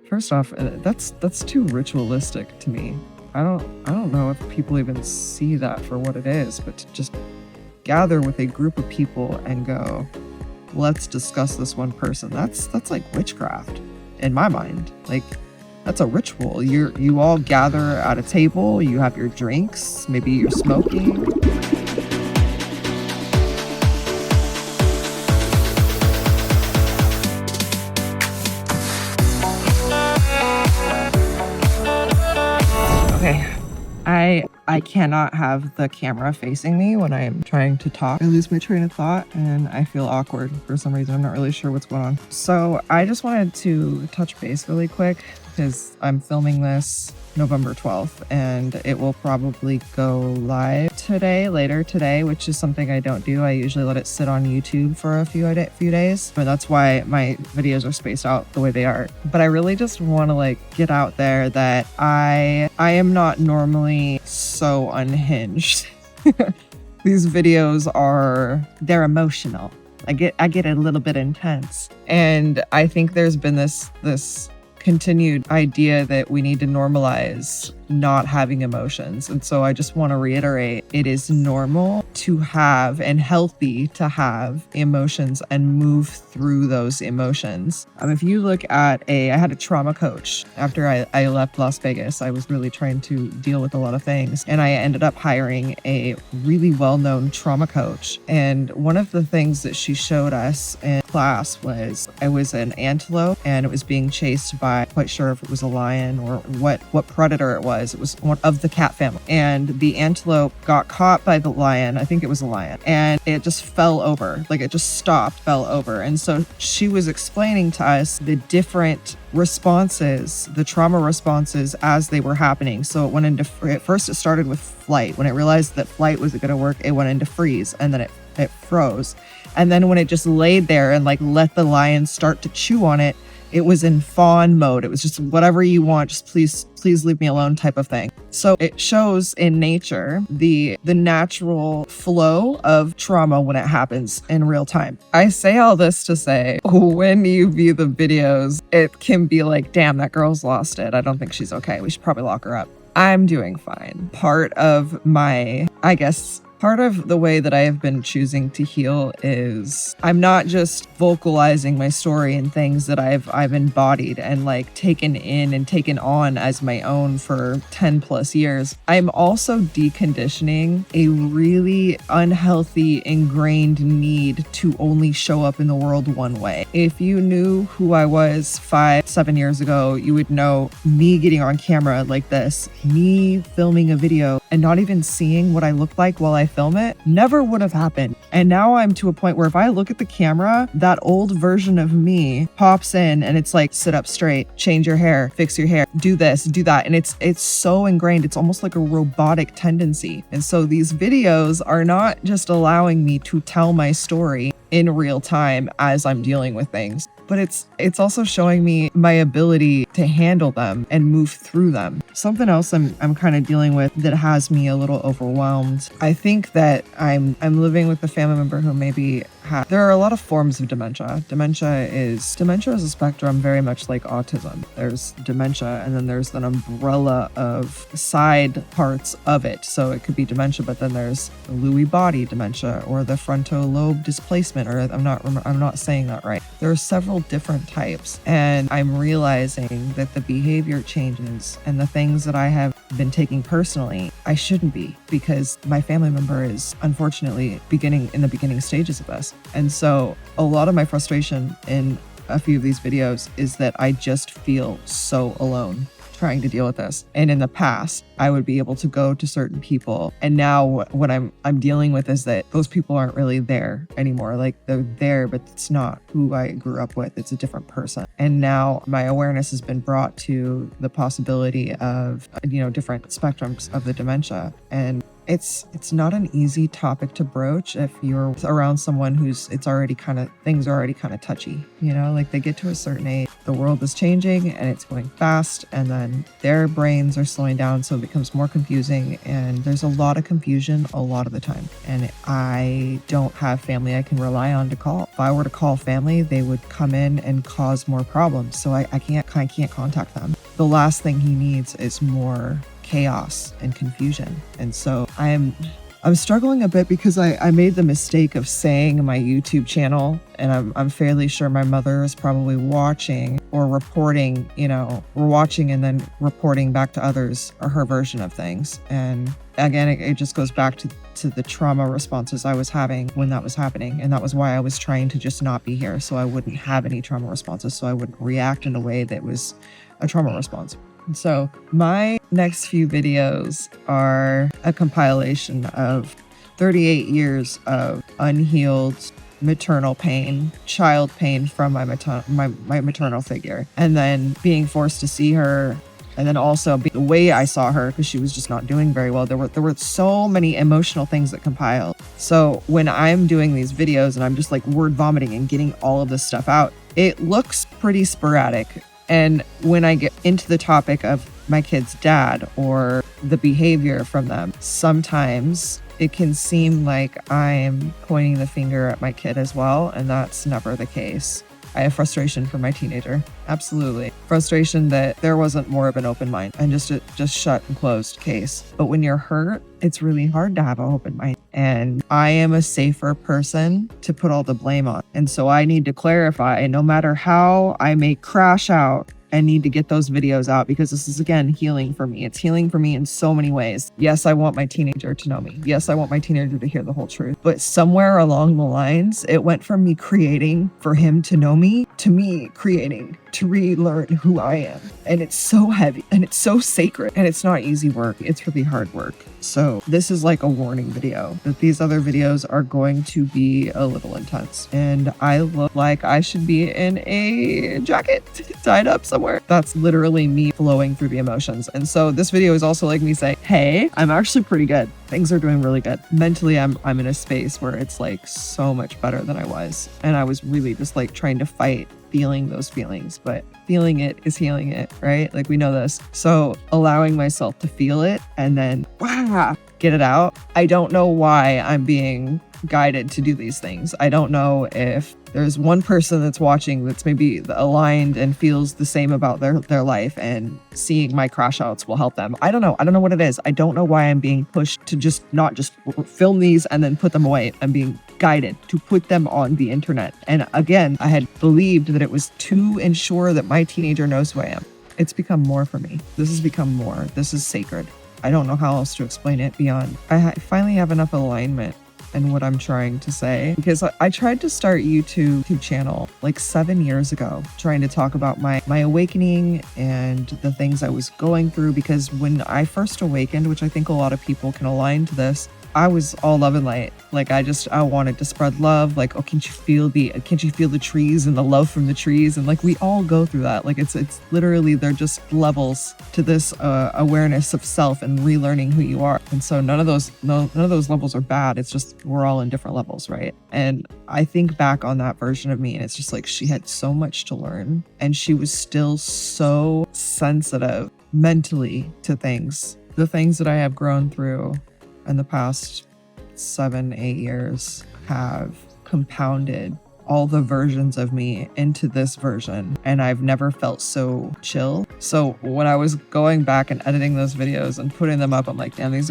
First off, that's too ritualistic to me. I don't know if people even see that for what it is, but to just gather with a group of people and go, let's discuss this one person. That's like witchcraft in my mind. Like, that's a ritual. You all gather at a table, you have your drinks, maybe you're smoking. Okay. I cannot have the camera facing me when I am trying to talk. I lose my train of thought and I feel awkward for some reason. I'm not really sure what's going on. So I just wanted to touch base really quick because I'm filming this November 12th and it will probably go live later today, which is something I don't do. I usually let it sit on YouTube for a few days, but that's why my videos are spaced out the way they are. But I really just want to get out there that I am not normally so unhinged. These videos they're emotional. I get a little bit intense, and I think there's been this continued idea that we need to normalize not having emotions. And so I just want to reiterate, it is normal to have and healthy to have emotions and move through those emotions. If you look at I had a trauma coach after I left Las Vegas. I was really trying to deal with a lot of things, and I ended up hiring a really well-known trauma coach. And one of the things that she showed us in class was it was an antelope and it was being chased by, I'm quite sure if it was a lion or what predator it was. It was one of the cat family, and the antelope got caught by the lion. I think it was a lion, and it just fell over. It just stopped, fell over. And so she was explaining to us the different responses, the trauma responses as they were happening. So it went into, at first it started with flight. When it realized that flight wasn't going to work, it went into freeze, and then it froze. And then when it just laid there and let the lion start to chew on it, it was in fawn mode. It was just whatever you want, just please leave me alone type of thing. So it shows in nature the natural flow of trauma when it happens in real time. I say all this to say, when you view the videos, it can be like, damn, that girl's lost it. I don't think she's okay. We should probably lock her up. I'm doing fine. Part of the way that I have been choosing to heal is I'm not just vocalizing my story and things that I've embodied and taken in and taken on as my own for 10 plus years. I'm also deconditioning a really unhealthy, ingrained need to only show up in the world one way. If you knew who I was 5-7 years ago, you would know me getting on camera like this, me filming a video and not even seeing what I look like while I film it, never would have happened. And now I'm to a point where if I look at the camera, that old version of me pops in and it's like, sit up straight, change your hair, fix your hair, do this, do that. And it's so ingrained. It's almost like a robotic tendency. And so these videos are not just allowing me to tell my story in real time as I'm dealing with things, but it's also showing me my ability to handle them and move through them. Something else I'm kind of dealing with that has me a little overwhelmed. I think that I'm living with a family member who maybe there are a lot of forms of dementia. Dementia is a spectrum very much like autism. There's dementia, and then there's an umbrella of side parts of it. So it could be dementia, but then there's the Lewy body dementia or the frontal lobe displacement, or I'm not saying that right. There are several different types, and I'm realizing that the behavior changes and the things that I have been taking personally, I shouldn't be, because my family member is unfortunately in the beginning stages of this. And so a lot of my frustration in a few of these videos is that I just feel so alone trying to deal with this. And in the past, I would be able to go to certain people. And now what I'm dealing with is that those people aren't really there anymore. They're there, but it's not who I grew up with. It's a different person. And now my awareness has been brought to the possibility of, different spectrums of the dementia. And it's not an easy topic to broach if you're around someone things are already kind of touchy, they get to a certain age the world is changing and it's going fast, and then their brains are slowing down, so it becomes more confusing, and there's a lot of confusion a lot of the time. And I don't have family I can rely on to call. If I were to call family, they would come in and cause more problems, so I can't contact them. The last thing he needs is more chaos and confusion. And so I'm struggling a bit because I made the mistake of saying my YouTube channel, and I'm fairly sure my mother is probably watching or reporting, we're watching and then reporting back to others her version of things. And again, it just goes back to the trauma responses I was having when that was happening. And that was why I was trying to just not be here, so I wouldn't have any trauma responses, so I wouldn't react in a way that was a trauma response. So my next few videos are a compilation of 38 years of unhealed maternal pain, child pain from my maternal figure, and then being forced to see her, and then also the way I saw her because she was just not doing very well. There were so many emotional things that compiled. So when I'm doing these videos and I'm just like word vomiting and getting all of this stuff out, it looks pretty sporadic. And when I get into the topic of my kid's dad or the behavior from them, sometimes it can seem like I'm pointing the finger at my kid as well, and that's never the case. I have frustration for my teenager. Absolutely. Frustration that there wasn't more of an open mind and just shut and closed case. But when you're hurt, it's really hard to have an open mind. And I am a safer person to put all the blame on. And so I need to clarify, no matter how I may crash out, I need to get those videos out because this is, again, healing for me. It's healing for me in so many ways. Yes, I want my teenager to know me. Yes, I want my teenager to hear the whole truth. But somewhere along the lines, it went from me creating for him to know me to me creating to relearn who I am. And it's so heavy and it's so sacred and it's not easy work. It's really hard work. So this is like a warning video that these other videos are going to be a little intense. And I look like I should be in a jacket tied up somewhere. That's literally me flowing through the emotions. And so this video is also like me saying, hey, I'm actually pretty good. Things are doing really good. Mentally, I'm in a space where it's like so much better than I was. And I was really just like trying to fight feeling those feelings, but feeling it is healing it, right? Like we know this. So allowing myself to feel it and then get it out. I don't know why I'm being guided to do these things. I don't know if there's one person that's watching that's maybe aligned and feels the same about their life, and seeing my crash outs will help them. I don't know what it is. I don't know why I'm being pushed to just not just film these and then put them away. I'm being guided to put them on the internet. And again, I had believed that it was to ensure that my teenager knows who I am. It's become more for me. This has become more. This is sacred. I don't know how else to explain it beyond. I finally have enough alignment in what I'm trying to say, because I tried to start YouTube channel like 7 years ago, trying to talk about my awakening and the things I was going through. Because when I first awakened, which I think a lot of people can align to this, I was all love and light. Like I wanted to spread love. Like, oh, can't you feel the trees and the love from the trees? And like we all go through that. Like it's literally, they're just levels to this awareness of self and relearning who you are. And so none of those levels are bad. It's just we're all in different levels, right? And I think back on that version of me, and it's just like she had so much to learn, and she was still so sensitive mentally to things. The things that I have grown through in the past 7-8 years have compounded all the versions of me into this version, and I've never felt so chill. So when I was going back and editing those videos and putting them up, I'm like, damn, these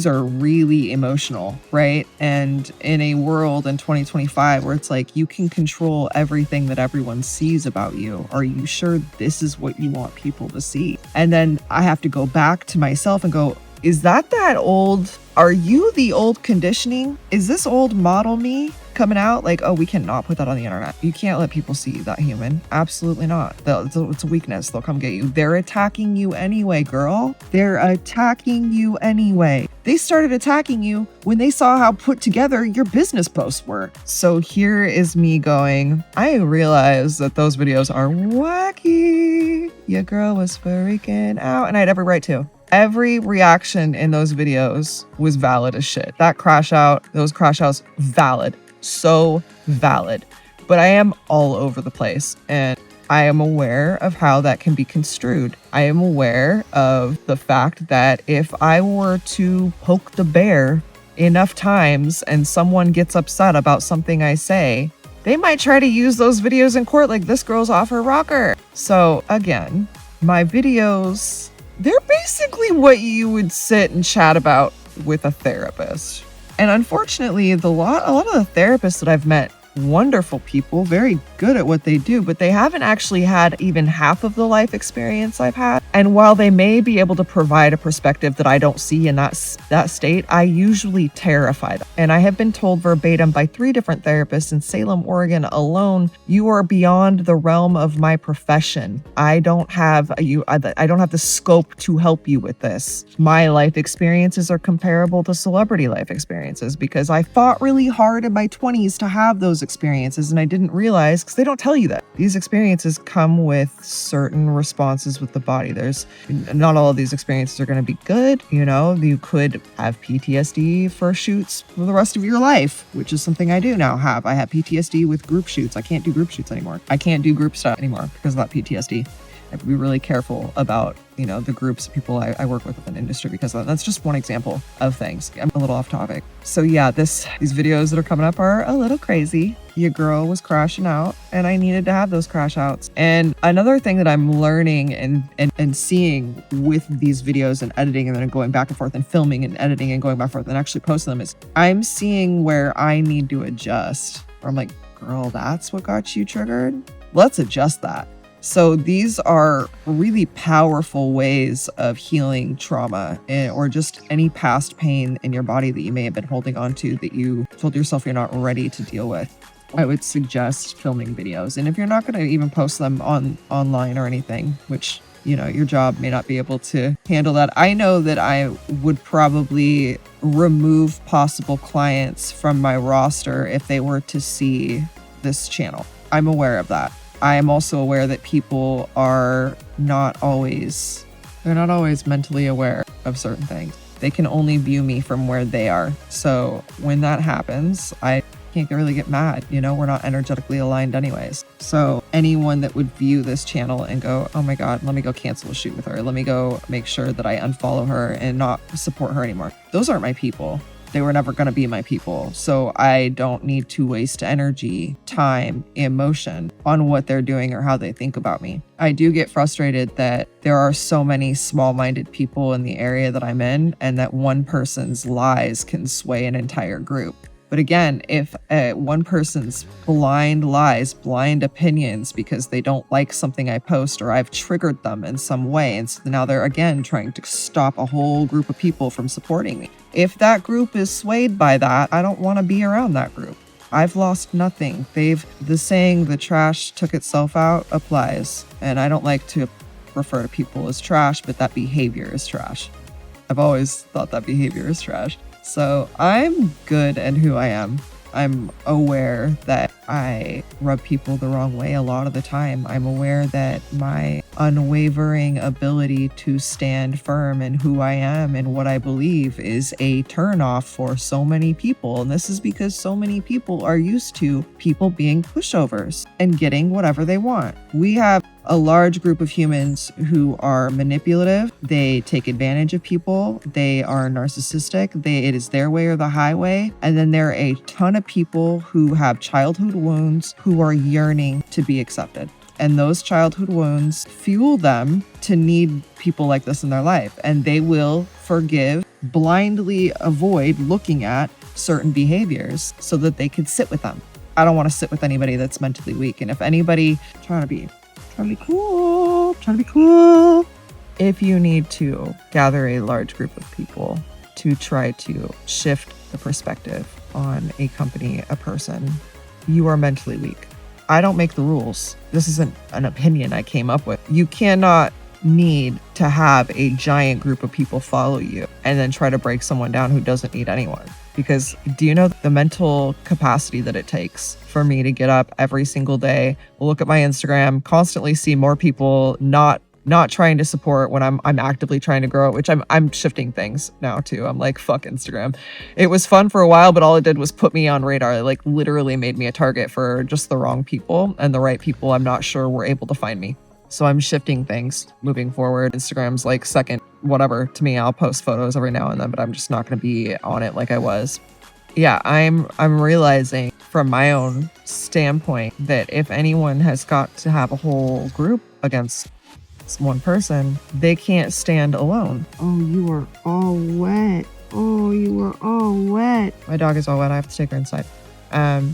are really emotional, right? And in a world in 2025 where it's like you can control everything that everyone sees about you, are you sure this is what you want people to see? And then I have to go back to myself and go, is that old? Are you the old conditioning? Is this old model me coming out? Like, oh, we cannot put that on the internet. You can't let people see that human. Absolutely not. It's a weakness. They'll come get you. They're attacking you anyway, girl. They're attacking you anyway. They started attacking you when they saw how put together your business posts were. So here is me going, I realize that those videos are wacky. Your girl was freaking out, and I had every right to. Every reaction in those videos was valid as shit. That crash out, those crash outs, valid. So valid. But I am all over the place. And I am aware of how that can be construed. I am aware of the fact that if I were to poke the bear enough times and someone gets upset about something I say, they might try to use those videos in court like this girl's off her rocker. So again, my videos, they're basically what you would sit and chat about with a therapist. And unfortunately, a lot of the therapists that I've met, wonderful people, very good at what they do, but they haven't actually had even half of the life experience I've had. And while they may be able to provide a perspective that I don't see in that state, I usually terrify them. And I have been told verbatim by 3 different therapists in Salem, Oregon alone, you are beyond the realm of my profession. I don't have the scope to help you with this. My life experiences are comparable to celebrity life experiences because I fought really hard in my 20s to have those experiences, and I didn't realize, because they don't tell you that these experiences come with certain responses with the body. Not all of these experiences are going to be good. You could have PTSD for shoots for the rest of your life, which is something I do now have. I have PTSD with group shoots. I can't do group shoots anymore. I can't do group stuff anymore because of that PTSD. I have to be really careful about, the groups of people I work with in industry, because that's just one example of things. I'm a little off topic. So yeah, these videos that are coming up are a little crazy. Your girl was crashing out and I needed to have those crash outs. And another thing that I'm learning and seeing with these videos and editing and then going back and forth and filming and editing and going back and forth and actually posting them is I'm seeing where I need to adjust. Or I'm like, girl, that's what got you triggered? Let's adjust that. So these are really powerful ways of healing trauma or just any past pain in your body that you may have been holding on to that you told yourself you're not ready to deal with. I would suggest filming videos. And if you're not going to even post them online or anything, which, your job may not be able to handle that. I know that I would probably remove possible clients from my roster if they were to see this channel. I'm aware of that. I am also aware that people are not always mentally aware of certain things. They can only view me from where they are. So when that happens, I can't really get mad. We're not energetically aligned anyways. So anyone that would view this channel and go, oh my God, let me go cancel a shoot with her. Let me go make sure that I unfollow her and not support her anymore. Those aren't my people. They were never going to be my people. So I don't need to waste energy, time, emotion on what they're doing or how they think about me. I do get frustrated that there are so many small-minded people in the area that I'm in, and that one person's lies can sway an entire group. But again, if one person's blind lies, blind opinions because they don't like something I post or I've triggered them in some way, and so now they're again trying to stop a whole group of people from supporting me. If that group is swayed by that, I don't want to be around that group. I've lost nothing. The saying, the trash took itself out, applies. And I don't like to refer to people as trash, but that behavior is trash. I've always thought that behavior is trash. So I'm good at who I am. I'm aware that I rub people the wrong way a lot of the time. I'm aware that my unwavering ability to stand firm in who I am and what I believe is a turnoff for so many people. And this is because so many people are used to people being pushovers and getting whatever they want. We have a large group of humans who are manipulative. They take advantage of people. They are narcissistic. It is their way or the highway. And then there are a ton of people who have childhood wounds who are yearning to be accepted. And those childhood wounds fuel them to need people like this in their life. And they will forgive, blindly avoid looking at certain behaviors so that they can sit with them. I don't want to sit with anybody that's mentally weak. And if anybody trying to be cool. If you need to gather a large group of people to try to shift the perspective on a company, a person, you are mentally weak. I don't make the rules. This isn't an opinion I came up with. You cannot need to have a giant group of people follow you and then try to break someone down who doesn't need anyone. Because do you know the mental capacity that it takes for me to get up every single day, look at my Instagram, constantly see more people not not trying to support when I'm actively trying to grow it, which I'm shifting things now too. I'm like, fuck Instagram. It was fun for a while, but all it did was put me on radar. It like literally made me a target for just the wrong people, and the right people I'm not sure were able to find me. So I'm shifting things moving forward. Instagram's like second, whatever to me. I'll post photos every now and then, but I'm just not going to be on it like I was. Yeah, I'm realizing from my own standpoint that if anyone has got to have a whole group against one person, they can't stand alone. Oh, you are all wet. Oh, you are all wet. My dog is all wet. I have to take her inside.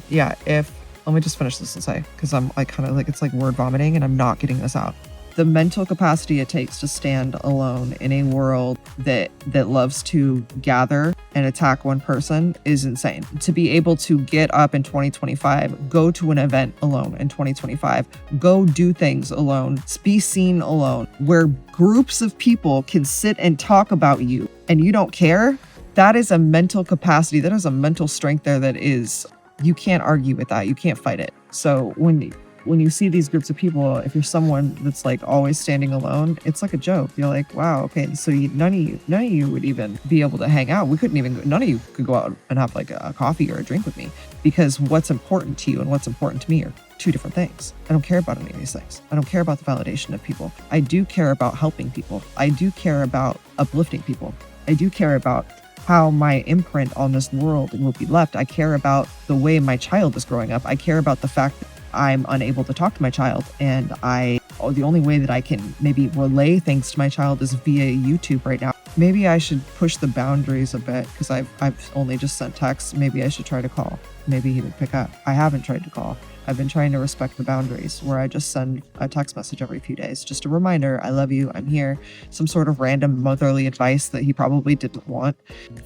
Yeah, let me just finish this and say, because I'm like kind of like, it's like word vomiting and I'm not getting this out. The mental capacity it takes to stand alone in a world that loves to gather and attack one person is insane. To be able to get up in 2025, go to an event alone in 2025, go do things alone, be seen alone, where groups of people can sit and talk about you and you don't care, that is a mental capacity. That is a mental strength there that is, you can't argue with that. You can't fight it. So when you see these groups of people, if you're someone that's like always standing alone, it's like a joke. You're like, wow, okay, so none of you would even be able to hang out. None of you could go out and have like a coffee or a drink with me, because what's important to you and what's important to me are two different things. I don't care about any of these things. I don't care about the validation of people. I do care about helping people. I do care about uplifting people. I do care about how my imprint on this world will be left. I care about the way my child is growing up. I care about the fact that I'm unable to talk to my child, and the only way that I can maybe relay things to my child is via YouTube right now. Maybe I should push the boundaries a bit, because I've only just sent texts. Maybe I should try to call. Maybe he would pick up. I haven't tried to call. I've been trying to respect the boundaries where I just send a text message every few days. Just a reminder, I love you, I'm here. Some sort of random motherly advice that he probably didn't want.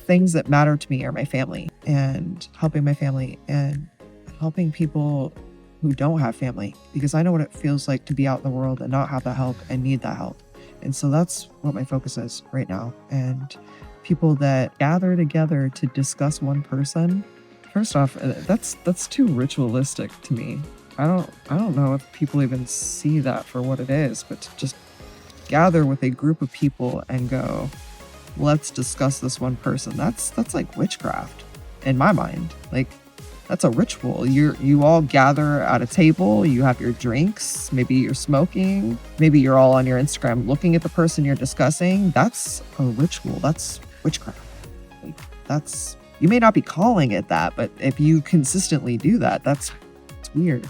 Things that matter to me are my family, and helping my family, and helping people who don't have family, because I know what it feels like to be out in the world and not have that help and need that help. And so that's what my focus is right now. And people that gather together to discuss one person, first off, that's too ritualistic to me. I don't know if people even see that for what it is, but to just gather with a group of people and go, let's discuss this one person. That's like witchcraft in my mind. Like, that's a ritual. You all gather at a table, you have your drinks, maybe you're smoking, maybe you're all on your Instagram looking at the person you're discussing. That's a ritual. That's witchcraft. Like, you may not be calling it that, but if you consistently do that, it's weird.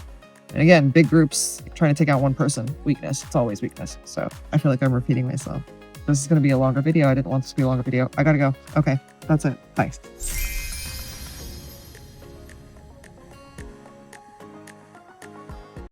And again, big groups trying to take out one person, weakness. It's always weakness. So I feel like I'm repeating myself. This is going to be a longer video. I didn't want this to be a longer video. I gotta go. Okay, that's it. Bye.